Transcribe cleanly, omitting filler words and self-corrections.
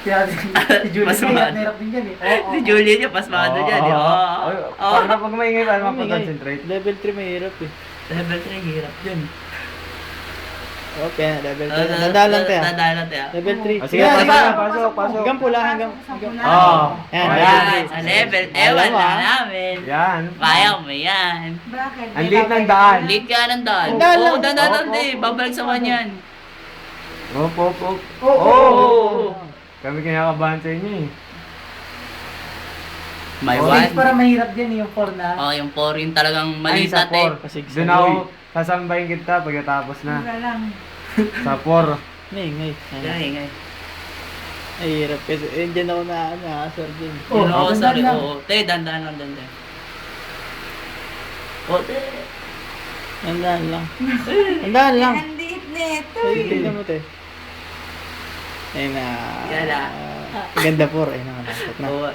Kaya si Julie Mas hirap mahal. na hirap din yan eh. Si Julia niya, pasmado dyan. Pag maingay pa, mapakonsentrate. Level 3 mahirap eh. Level 3, hirap dyan. Okay, level 3. Tandaan lang tayo. Tandaan lang tayo. Level 3. Sige, pasok. Hanggang pula, hanggang. Oo. Yan, Ayan, sa level, ewan Alam mo, na ah. namin. Yan. Kaya mo yan. Bakit? Ang liit ng daan. Late ka ng daan. Ang daan lang. Oo, daan eh. Babalik sa kanyan. Op. Oo. Kami kinakabahan sa inyo eh. May Stage one. para mahirap din yung 4 na. Oh, yung 4 yung talagang Ay, maliit sa natin. 4. Kasi Doon ako sasambahin kita pagkatapos na. Mura lang. Sa 4. Ngay. Ingay. Ay, hirap kasi. Eh, dyan ako na-asar din. Oh, Yun ako, dandan sorry. lang. Oo. Te, dandan lang, dandan. Oh, te. Tandaan lang. Tandaan lang. Ang liit nito Ay, eh. tignan mo, te. Ayun na. Yan na. Ganda po. Ayun na. Dapat na. Oo.